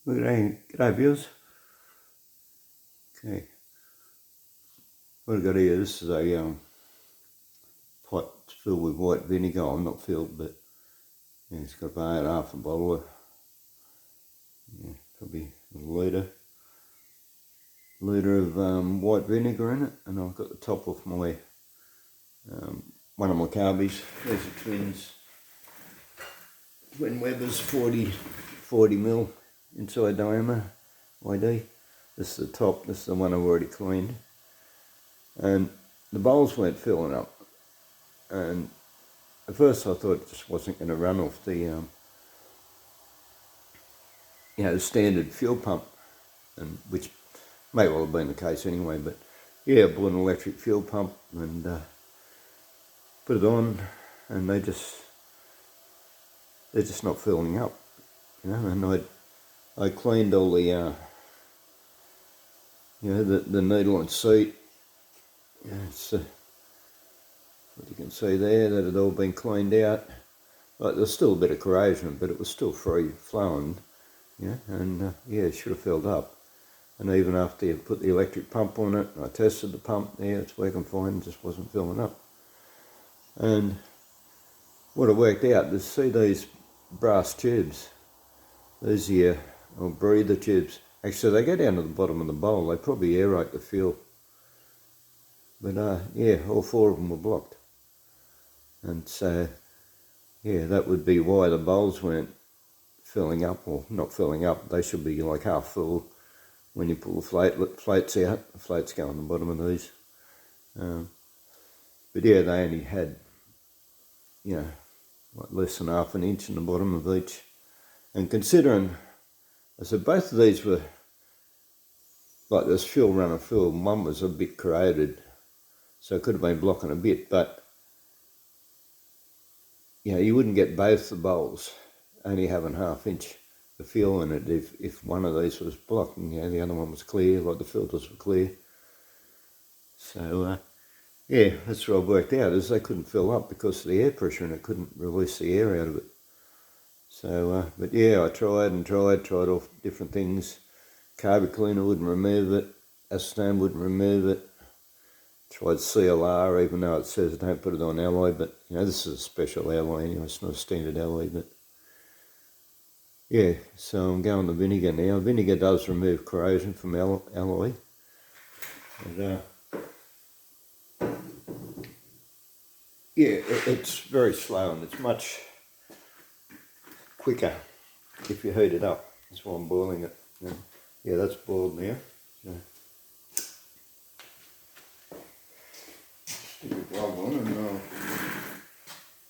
G'day viewers. Okay, what I've got here, this is a pot filled with white vinegar. I'm not filled, but yeah, it's got about half a bottle of, probably a litre of white vinegar in it, and I've got the top off my one of my carbies. These are twins, Twin Weber's 40mm inside diameter YD. This is the top. This is the one I've already cleaned, and the bowls weren't filling up. And at first I thought it just wasn't going to run off the the standard fuel pump, and which may well have been the case anyway. But yeah, I bought an electric fuel pump and put it on, and they're just not filling up, And I cleaned all the the needle and seat. It's what you can see there, that had all been cleaned out. Like, there's still a bit of corrosion, but it was still free flowing, and it should have filled up. And even after you put the electric pump on it, I tested the pump, it's working fine, just wasn't filling up. And what I worked out is, see these brass tubes, these here, or breather tubes, actually they go down to the bottom of the bowl, they probably aerate the fuel. But all four of them were blocked. And so, that would be why the bowls weren't filling up, or not filling up. They should be like half full when you pull the floats out. The floats go on the bottom of these. But they only had, like less than half an inch in the bottom of each. And considering, I said both of these were like this fuel runner fuel. One was a bit corroded, so it could have been blocking a bit, but you wouldn't get both the bowls only having half inch of fuel in it if one of these was blocked and the other one was clear, like the filters were clear. So that's what I've worked out, is they couldn't fill up because of the air pressure, and it couldn't release the air out of it. So but I tried off different things. Carby cleaner wouldn't remove it, acetone wouldn't remove it. Tried CLR, even though it says don't put it on alloy, but this is a special alloy anyway, it's not a standard alloy. But so I'm going to vinegar now. Vinegar does remove corrosion from alloy. And, it's very slow, and it's much quicker if you heat it up. That's why I'm boiling it. That's boiled now. So stick a glove on, and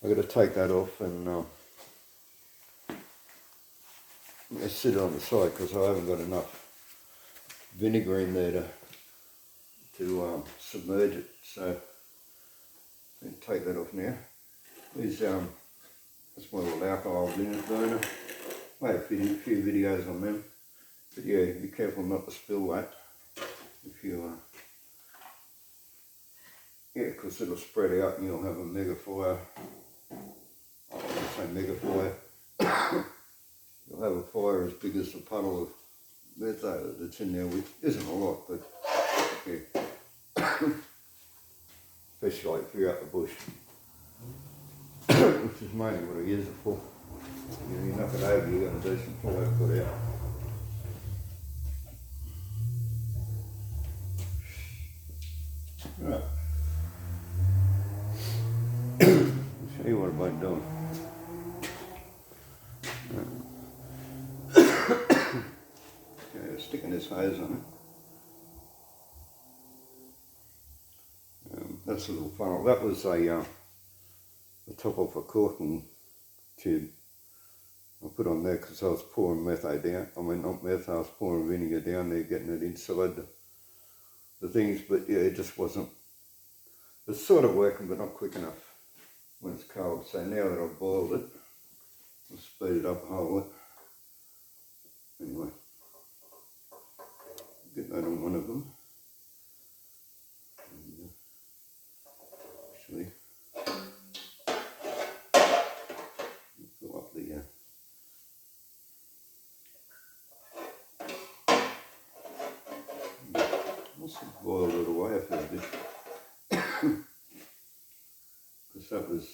I've got to take that off and sit it on the side because I haven't got enough vinegar in there to submerge it. So I can take that off now. These that's my little alcohol burner. I have a few videos on them, but be careful not to spill that if you because it'll spread out and you'll have a mega fire. I don't want to say mega fire. You'll have a fire as big as a puddle of methane that's in there, which isn't a lot, but especially like if you're out the bush, which is mainly what I use it for. You knock it over, you got a decent fire put out. Right. I'll show you what I've been doing. Sticking this hose on it. That's a little funnel. That was the top of a corking tube I put on there because I was pouring methane down. I mean, not methane, I was pouring vinegar down there, getting it inside the things, but it just wasn't. It's sort of working, but not quick enough when it's cold. So now that I've boiled it, I'll speed it up a whole lot. Anyway. Get that on one of them. And, actually, fill up the boiled it away a fair bit. Because that was,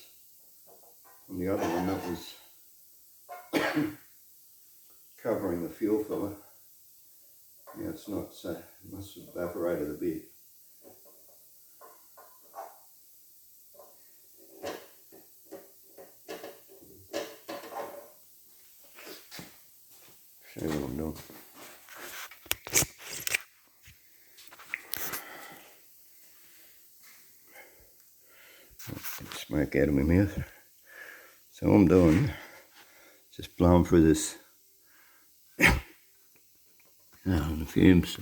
on the other one, that was covering the fuel filler. Now it's not, so it must have evaporated a bit. Show you what I'm doing. Get smoke out of my mouth. So what I'm doing, just blowing through this the fumes. I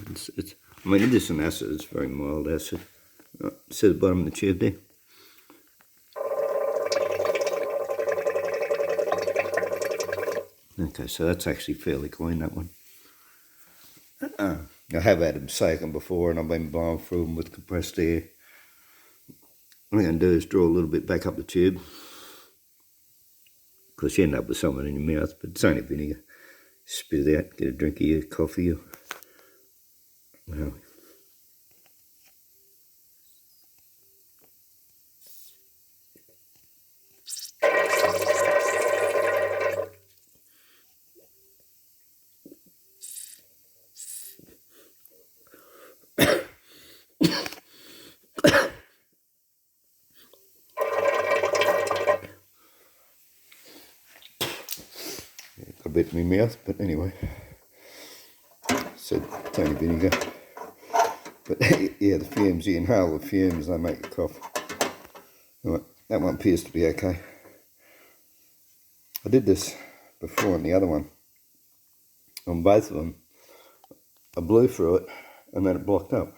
mean, it is an acid, it's very mild acid. See the bottom of the tube there? Okay, so that's actually fairly clean, that one. I have had them soaking before and I've been blowing through them with compressed air. What I'm going to do is draw a little bit back up the tube. Of course you end up with something in your mouth, but it's only vinegar. Spit it out, get a drink of your coffee or well. A bit in my mouth, but anyway, said it's only vinegar. But yeah, the fumes, you inhale the fumes, they make you cough. Right, that one appears to be okay. I did this before on the other one. On both of them, I blew through it and then it blocked up.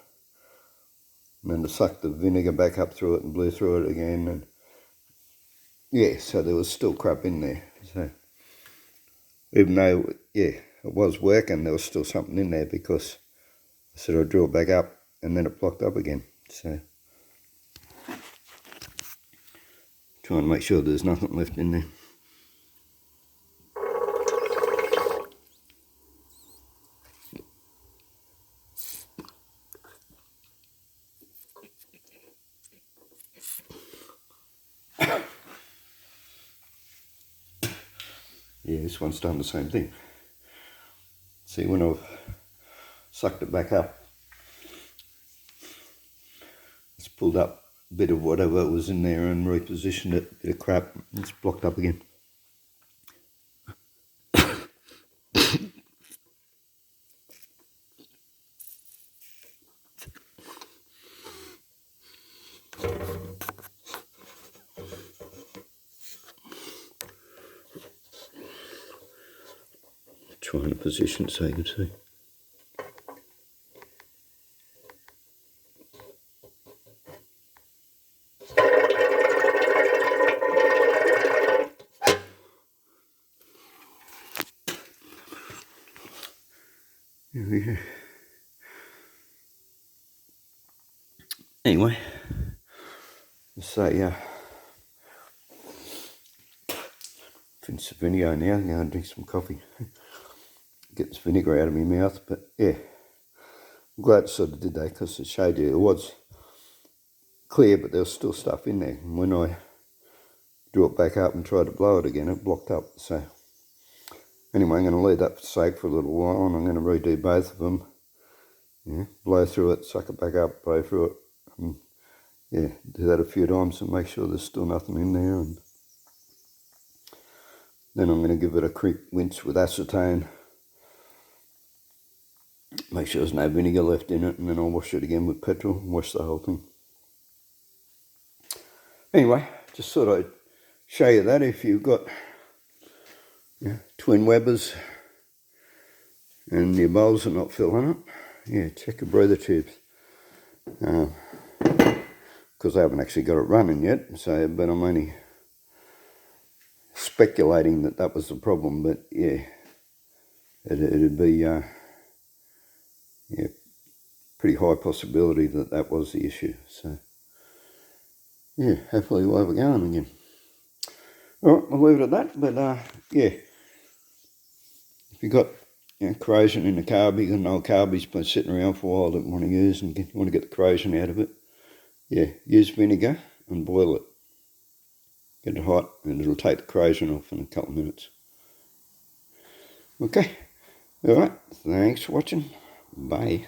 And then I sucked the vinegar back up through it and blew through it again. And yeah, so there was still crap in there. So even though, yeah, it was working, there was still something in there because I said I'd draw it back up and then it blocked up again. So trying to make sure there's nothing left in there. Yeah, this one's done the same thing. See, when I've sucked it back up, it's pulled up a bit of whatever was in there and repositioned it, a bit of crap, it's blocked up again. Trying to position so you can see. Here we go. Anyway, so yeah, finish the vinegar now, I'm going to drink some coffee. Get this vinegar out of my mouth, but yeah, I'm glad I sort of did that because it showed you it was clear, but there was still stuff in there. And when I drew it back up and tried to blow it again, it blocked up. So anyway, I'm going to leave that for soak for a little while, and I'm going to redo both of them. Yeah, blow through it, suck it back up, blow through it, and yeah, do that a few times and make sure there's still nothing in there. And then I'm going to give it a quick rinse with acetone. Make sure there's no vinegar left in it, and then I'll wash it again with petrol and wash the whole thing. Anyway, just thought I'd show you that if you've got twin Webbers and your bowls are not filling up. Yeah, check your breather tubes. Because I haven't actually got it running yet, so but I'm only speculating that that was the problem. But yeah, it'd be yeah, pretty high possibility that that was the issue. So yeah, hopefully we'll have it going again. All right, I'll leave it at that. But yeah, if you got corrosion in the carby. Got an old carby's been sitting around for a while, didn't want to use, and want to get the corrosion out of it. Yeah, use vinegar and boil it. Get it hot, and it'll take the corrosion off in a couple of minutes. Okay, alright, thanks for watching. Bye.